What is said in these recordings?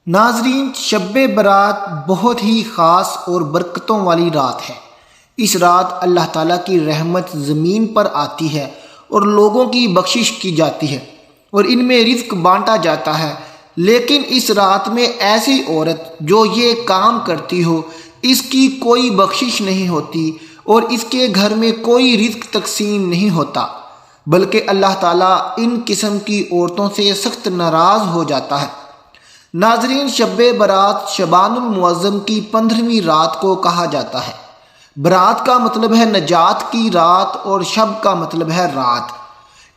ناظرین، شب برات بہت ہی خاص اور برکتوں والی رات ہے۔ اس رات اللہ تعالیٰ کی رحمت زمین پر آتی ہے اور لوگوں کی بخشش کی جاتی ہے اور ان میں رزق بانٹا جاتا ہے۔ لیکن اس رات میں ایسی عورت جو یہ کام کرتی ہو، اس کی کوئی بخشش نہیں ہوتی اور اس کے گھر میں کوئی رزق تقسیم نہیں ہوتا، بلکہ اللہ تعالیٰ ان قسم کی عورتوں سے سخت ناراض ہو جاتا ہے۔ ناظرین، شب برات شعبان المعظم کی 15ویں رات کو کہا جاتا ہے۔ برات کا مطلب ہے نجات کی رات اور شب کا مطلب ہے رات۔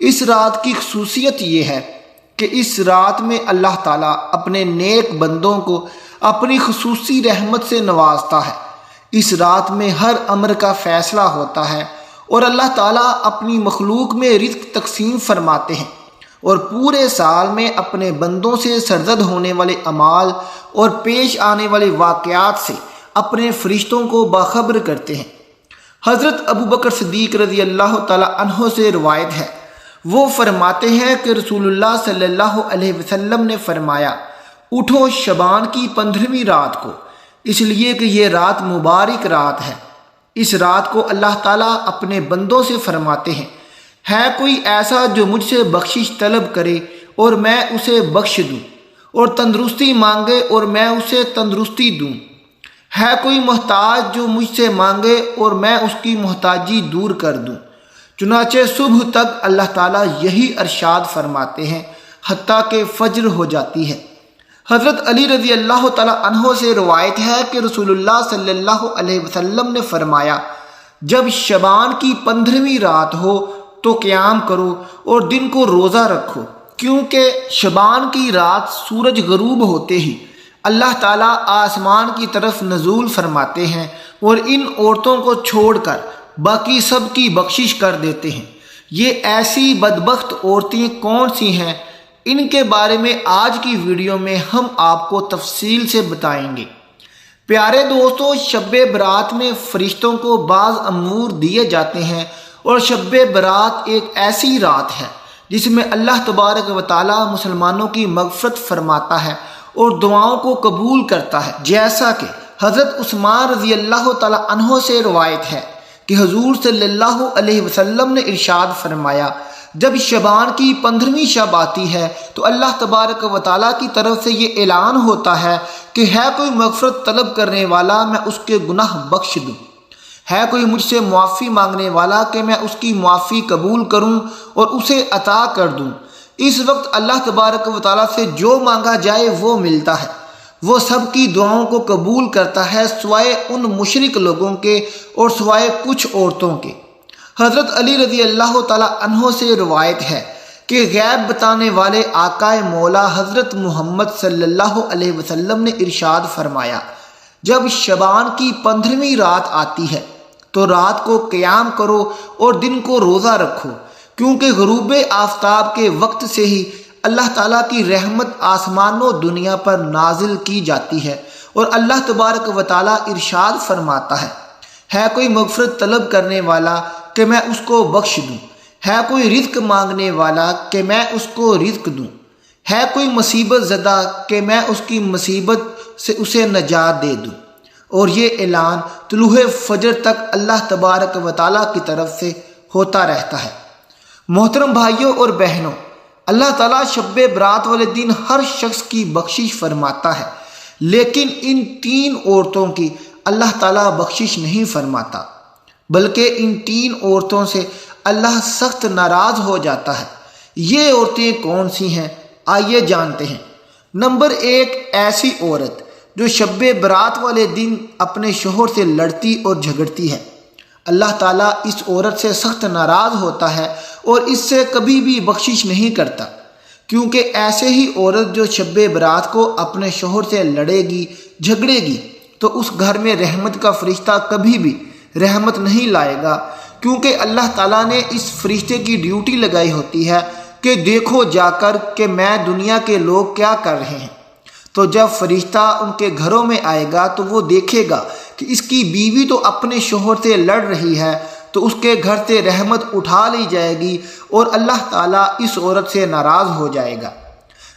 اس رات کی خصوصیت یہ ہے کہ اس رات میں اللہ تعالیٰ اپنے نیک بندوں کو اپنی خصوصی رحمت سے نوازتا ہے۔ اس رات میں ہر امر کا فیصلہ ہوتا ہے اور اللہ تعالیٰ اپنی مخلوق میں رزق تقسیم فرماتے ہیں اور پورے سال میں اپنے بندوں سے سرزد ہونے والے اعمال اور پیش آنے والے واقعات سے اپنے فرشتوں کو باخبر کرتے ہیں۔ حضرت ابوبکر صدیق رضی اللہ تعالی عنہ سے روایت ہے، وہ فرماتے ہیں کہ رسول اللہ صلی اللہ علیہ وسلم نے فرمایا، اٹھو شعبان کی 15ویں رات کو، اس لیے کہ یہ رات مبارک رات ہے۔ اس رات کو اللہ تعالیٰ اپنے بندوں سے فرماتے ہیں، ہے کوئی ایسا جو مجھ سے بخشش طلب کرے اور میں اسے بخش دوں، اور تندرستی مانگے اور میں اسے تندرستی دوں؟ ہے کوئی محتاج جو مجھ سے مانگے اور میں اس کی محتاجی دور کر دوں؟ چنانچہ صبح تک اللہ تعالیٰ یہی ارشاد فرماتے ہیں حتیٰ کہ فجر ہو جاتی ہے۔ حضرت علی رضی اللہ تعالیٰ عنہ سے روایت ہے کہ رسول اللہ صلی اللہ علیہ وسلم نے فرمایا، جب شعبان کی 15ویں رات ہو تو قیام کرو اور دن کو روزہ رکھو، کیونکہ شعبان کی رات سورج غروب ہوتے ہی اللہ تعالیٰ آسمان کی طرف نزول فرماتے ہیں اور ان عورتوں کو چھوڑ کر باقی سب کی بخشش کر دیتے ہیں۔ یہ ایسی بدبخت عورتیں کون سی ہیں؟ ان کے بارے میں آج کی ویڈیو میں ہم آپ کو تفصیل سے بتائیں گے۔ پیارے دوستو، شب برات میں فرشتوں کو بعض امور دیے جاتے ہیں اور شب برات ایک ایسی رات ہے جس میں اللہ تبارک و تعالی مسلمانوں کی مغفرت فرماتا ہے اور دعاؤں کو قبول کرتا ہے، جیسا کہ حضرت عثمان رضی اللہ تعالی عنہ سے روایت ہے کہ حضور صلی اللہ علیہ وسلم نے ارشاد فرمایا، جب شعبان کی 15ویں شب آتی ہے تو اللہ تبارک و تعالیٰ کی طرف سے یہ اعلان ہوتا ہے کہ ہے کوئی مغفرت طلب کرنے والا، میں اس کے گناہ بخش دوں۔ ہے کوئی مجھ سے معافی مانگنے والا کہ میں اس کی معافی قبول کروں اور اسے عطا کر دوں۔ اس وقت اللہ تبارک و تعالیٰ سے جو مانگا جائے وہ ملتا ہے۔ وہ سب کی دعاؤں کو قبول کرتا ہے سوائے ان مشرک لوگوں کے اور سوائے کچھ عورتوں کے۔ حضرت علی رضی اللہ تعالی عنہ سے روایت ہے کہ غیب بتانے والے آقا مولا حضرت محمد صلی اللہ علیہ وسلم نے ارشاد فرمایا، جب شعبان کی 15ویں رات آتی ہے تو رات کو قیام کرو اور دن کو روزہ رکھو، کیونکہ غروب آفتاب کے وقت سے ہی اللہ تعالیٰ کی رحمت آسمان و دنیا پر نازل کی جاتی ہے اور اللہ تبارک و تعالیٰ ارشاد فرماتا ہے کوئی مغفرت طلب کرنے والا کہ میں اس کو بخش دوں، ہے کوئی رزق مانگنے والا کہ میں اس کو رزق دوں، ہے کوئی مصیبت زدہ کہ میں اس کی مصیبت سے اسے نجات دے دوں۔ اور یہ اعلان طلوع فجر تک اللہ تبارک و تعالیٰ کی طرف سے ہوتا رہتا ہے۔ محترم بھائیوں اور بہنوں، اللہ تعالیٰ شب برات والے دن ہر شخص کی بخشش فرماتا ہے، لیکن ان 3 عورتوں کی اللہ تعالیٰ بخشش نہیں فرماتا، بلکہ ان 3 عورتوں سے اللہ سخت ناراض ہو جاتا ہے۔ یہ عورتیں کون سی ہیں؟ آئیے جانتے ہیں۔ نمبر 1، ایسی عورت جو شب برات والے دن اپنے شوہر سے لڑتی اور جھگڑتی ہے۔ اللہ تعالیٰ اس عورت سے سخت ناراض ہوتا ہے اور اس سے کبھی بھی بخشش نہیں کرتا، کیونکہ ایسے ہی عورت جو شب برات کو اپنے شوہر سے لڑے گی، جھگڑے گی، تو اس گھر میں رحمت کا فرشتہ کبھی بھی رحمت نہیں لائے گا، کیونکہ اللہ تعالیٰ نے اس فرشتے کی ڈیوٹی لگائی ہوتی ہے کہ دیکھو جا کر کہ میں دنیا کے لوگ کیا کر رہے ہیں۔ تو جب فرشتہ ان کے گھروں میں آئے گا تو وہ دیکھے گا کہ اس کی بیوی تو اپنے شوہر سے لڑ رہی ہے، تو اس کے گھر سے رحمت اٹھا لی جائے گی اور اللہ تعالیٰ اس عورت سے ناراض ہو جائے گا۔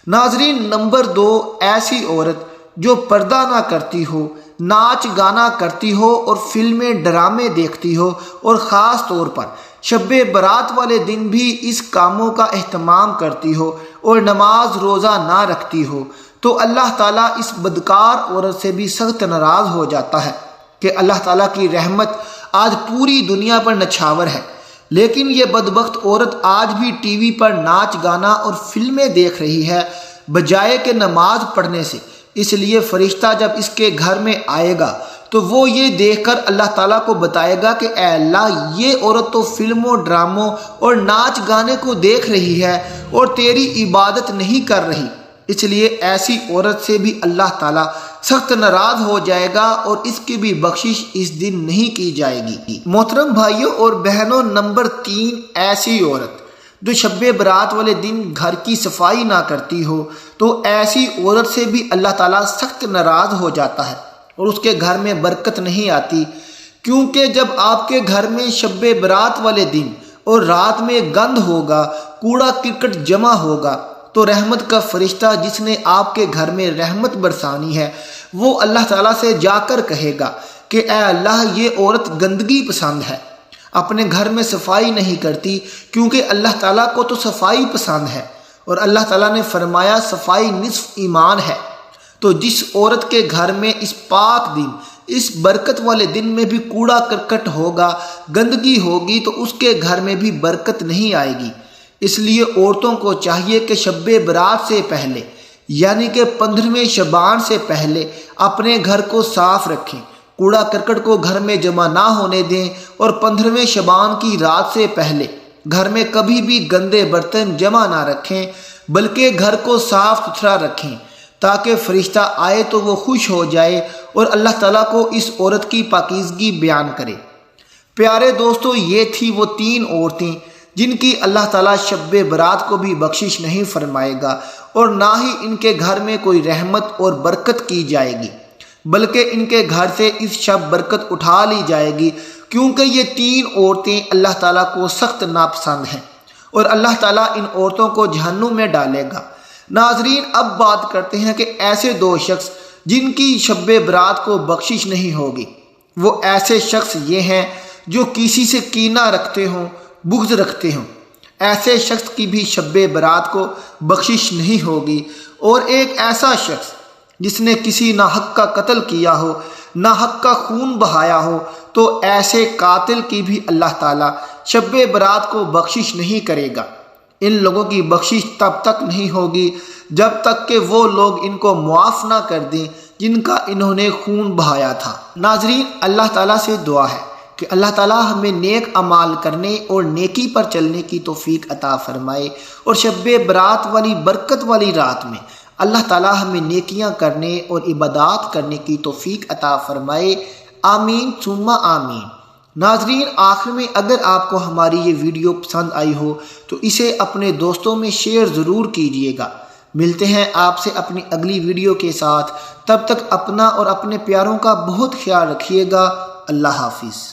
ناظرین، نمبر 2، ایسی عورت جو پردہ نہ کرتی ہو، ناچ گانا کرتی ہو اور فلمیں ڈرامے دیکھتی ہو، اور خاص طور پر شب برات والے دن بھی اس کاموں کا اہتمام کرتی ہو اور نماز روزہ نہ رکھتی ہو، تو اللہ تعالیٰ اس بدکار عورت سے بھی سخت ناراض ہو جاتا ہے کہ اللہ تعالیٰ کی رحمت آج پوری دنیا پر نچھاور ہے، لیکن یہ بدبخت عورت آج بھی ٹی وی پر ناچ گانا اور فلمیں دیکھ رہی ہے بجائے کہ نماز پڑھنے سے۔ اس لیے فرشتہ جب اس کے گھر میں آئے گا تو وہ یہ دیکھ کر اللہ تعالیٰ کو بتائے گا کہ اے اللہ، یہ عورت تو فلموں، ڈراموں اور ناچ گانے کو دیکھ رہی ہے اور تیری عبادت نہیں کر رہی۔ اس لیے ایسی عورت سے بھی اللہ تعالیٰ سخت ناراض ہو جائے گا اور اس کی بھی بخشش اس دن نہیں کی جائے گی۔ محترم بھائیوں اور بہنوں، نمبر 3، ایسی عورت جو شب برات والے دن گھر کی صفائی نہ کرتی ہو، تو ایسی عورت سے بھی اللہ تعالیٰ سخت ناراض ہو جاتا ہے اور اس کے گھر میں برکت نہیں آتی، کیونکہ جب آپ کے گھر میں شب برات والے دن اور رات میں گند ہوگا، کوڑا کرکٹ جمع ہوگا، تو رحمت کا فرشتہ جس نے آپ کے گھر میں رحمت برسانی ہے، وہ اللہ تعالیٰ سے جا کر کہے گا کہ اے اللہ، یہ عورت گندگی پسند ہے، اپنے گھر میں صفائی نہیں کرتی، کیونکہ اللہ تعالیٰ کو تو صفائی پسند ہے اور اللہ تعالیٰ نے فرمایا صفائی نصف ایمان ہے۔ تو جس عورت کے گھر میں اس پاک دن، اس برکت والے دن میں بھی کوڑا کرکٹ ہوگا، گندگی ہوگی، تو اس کے گھر میں بھی برکت نہیں آئے گی۔ اس لیے عورتوں کو چاہیے کہ شب برات سے پہلے، یعنی کہ 15ویں شعبان سے پہلے اپنے گھر کو صاف رکھیں، کوڑا کرکٹ کو گھر میں جمع نہ ہونے دیں، اور 15ویں شعبان کی رات سے پہلے گھر میں کبھی بھی گندے برتن جمع نہ رکھیں، بلکہ گھر کو صاف ستھرا رکھیں تاکہ فرشتہ آئے تو وہ خوش ہو جائے اور اللہ تعالیٰ کو اس عورت کی پاکیزگی بیان کرے۔ پیارے دوستو، یہ تھی وہ 3 عورتیں جن کی اللہ تعالیٰ شب برات کو بھی بخشش نہیں فرمائے گا اور نہ ہی ان کے گھر میں کوئی رحمت اور برکت کی جائے گی، بلکہ ان کے گھر سے اس شب برکت اٹھا لی جائے گی، کیونکہ یہ 3 عورتیں اللہ تعالیٰ کو سخت ناپسند ہیں اور اللہ تعالیٰ ان عورتوں کو جہنم میں ڈالے گا۔ ناظرین، اب بات کرتے ہیں کہ ایسے 2 شخص جن کی شب برات کو بخشش نہیں ہوگی۔ وہ ایسے شخص یہ ہیں جو کسی سے کینہ رکھتے ہوں، بغض رکھتے ہوں، ایسے شخص کی بھی شب برات کو بخشش نہیں ہوگی۔ اور ایک ایسا شخص جس نے کسی ناحق کا قتل کیا ہو، ناحق کا خون بہایا ہو، تو ایسے قاتل کی بھی اللہ تعالیٰ شب برات کو بخشش نہیں کرے گا۔ ان لوگوں کی بخشش تب تک نہیں ہوگی جب تک کہ وہ لوگ ان کو معاف نہ کر دیں جن کا انہوں نے خون بہایا تھا۔ ناظرین، اللہ تعالیٰ سے دعا ہے کہ اللہ تعالیٰ ہمیں نیک اعمال کرنے اور نیکی پر چلنے کی توفیق عطا فرمائے، اور شب برات والی برکت والی رات میں اللہ تعالیٰ ہمیں نیکیاں کرنے اور عبادات کرنے کی توفیق عطا فرمائے۔ آمین ثم آمین۔ ناظرین، آخر میں اگر آپ کو ہماری یہ ویڈیو پسند آئی ہو تو اسے اپنے دوستوں میں شیئر ضرور کیجیے گا۔ ملتے ہیں آپ سے اپنی اگلی ویڈیو کے ساتھ، تب تک اپنا اور اپنے پیاروں کا بہت خیال رکھیے گا۔ اللہ حافظ۔